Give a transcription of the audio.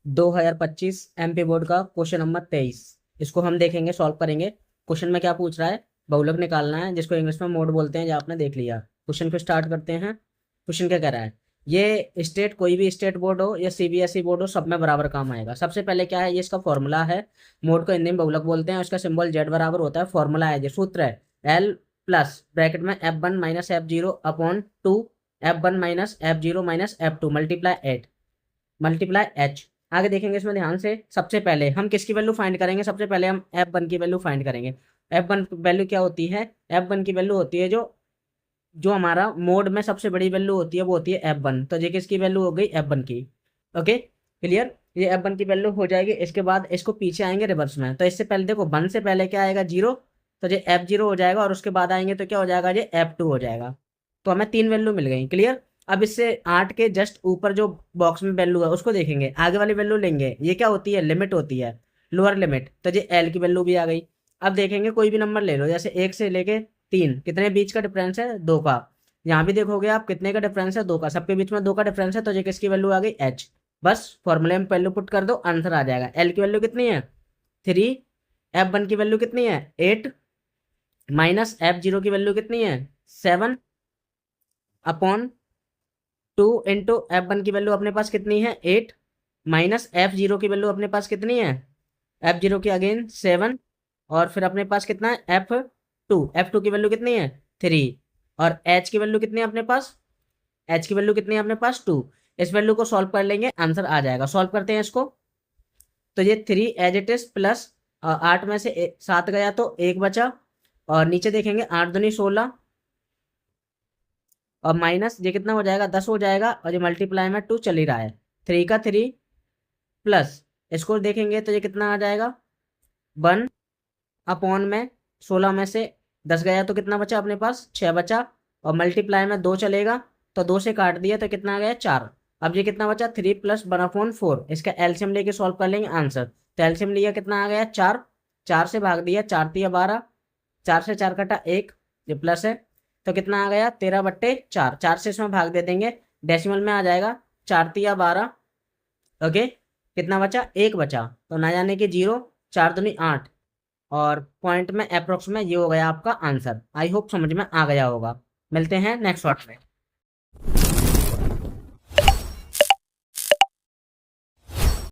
2025 MP board का question number 23। इसको हम देखेंगे, सॉल्व करेंगे। क्वेश्चन में क्या पूछ रहा है, बहुलक निकालना है, जिसको इंग्लिश में मोड बोलते हैं, जो आपने देख लिया। क्वेश्चन को स्टार्ट करते हैं। क्वेश्चन क्या कह रहा है, ये स्टेट, कोई भी स्टेट बोर्ड हो या सीबीएसई बोर्ड हो, सब में बराबर काम आएगा। सबसे पहले क्या है, ये इसका फॉर्मूला है। मोड को हिंदी में बहुलक बोलते हैं, उसका सिंबल जेड बराबर होता है। फॉर्मूला है, जो सूत्र है, एल प्लस ब्रैकेट में F1 minus F0 upon 2 F1 minus F0 minus F2 multiply H. आगे देखेंगे इसमें ध्यान से। सबसे पहले हम किसकी वैल्यू फाइंड करेंगे, सबसे पहले हम F1 की वैल्यू फाइंड करेंगे। F1 वैल्यू क्या होती है, F1 की वैल्यू होती है जो जो हमारा मोड में सबसे बड़ी वैल्यू होती है, वो होती है F1। तो ये किसकी वैल्यू हो गई, F1 की। Okay, clear. ये F1 की वैल्यू हो जाएगी। इसके बाद इसको पीछे आएंगे रिवर्स में। तो इससे पहले देखो, 1 से पहले क्या आएगा, 0। तो ये F0 हो जाएगा, और उसके बाद आएंगे तो क्या हो जाएगा, ये F2 हो जाएगा। तो हमें 3 वैल्यू मिल गई, क्लियर। अब इससे 8 के जस्ट ऊपर जो बॉक्स में वैल्यू है उसको देखेंगे, आगे वाली वैल्यू लेंगे। ये क्या होती है, लिमिट होती है, लोअर लिमिट। तो ये एल की वैल्यू भी आ गई। अब देखेंगे, कोई भी नंबर ले लो, जैसे 1 से लेके 3, कितने बीच का डिफरेंस है, 2 का। यहाँ भी देखोगे आप, कितने का डिफरेंस है, 2 का। सबके बीच में 2 का डिफरेंस है, तो ये किसकी वैल्यू आ गई, एच। बस फॉर्मूले में वैल्यू पुट कर दो, आंसर आ जाएगा। एल की वैल्यू कितनी है, 3। F1 की वैल्यू कितनी है, 8। माइनस F0 की वैल्यू कितनी है, 7 अपॉन 2 इंटू F1 की वैल्यू अपने पास कितनी है, 8। माइनस F0 की वैल्यू अपने पास कितनी है, F0 की अगेन 7। और फिर अपने पास कितना है, F2 की वैल्यू कितनी है, 3। और H की वैल्यू कितनी है अपने पास, H की वैल्यू कितनी है अपने पास, 2। इस वैल्यू को सॉल्व कर लेंगे, आंसर आ जाएगा। सॉल्व करते हैं इसको। तो ये 3 एज इट इज प्लस 8 में से 7 गया तो 1 बचा। और नीचे देखेंगे, 8 दूनी 16, और माइनस ये कितना हो जाएगा, 10 हो जाएगा। और ये मल्टीप्लाई में 2 चल ही रहा है, 3 का 3 प्लस, इसको देखेंगे तो ये कितना आ जाएगा, 1 अपॉन में 16 में से 10 गया तो कितना बचा अपने पास, 6 बचा। और मल्टीप्लाई में 2 चलेगा, तो 2 से काट दिया तो कितना आ गया, 4। अब ये कितना बचा, 3 प्लस 1 अपॉन 4। इसका एलसीएम लेके सॉल्व कर लेंगे आंसर। तो एलसीएम लिया, कितना आ गया, 4। 4 से भाग दिया, 4 तिया 12, 4 से 4 कटा 1, ये प्लस है। तो कितना आ गया, 13/4। 4 से इसमें भाग दे देंगे, डेसिमल में आ जाएगा, 4 तिया 12। ओके, कितना बचा, 1 बचा। तो ना जाने कि 0, 4 दूनी 8। और पॉइंट में अप्रोक्स में ये हो गया आपका आंसर। आई होप समझ में आ गया होगा। मिलते हैं नेक्स्ट पार्ट में।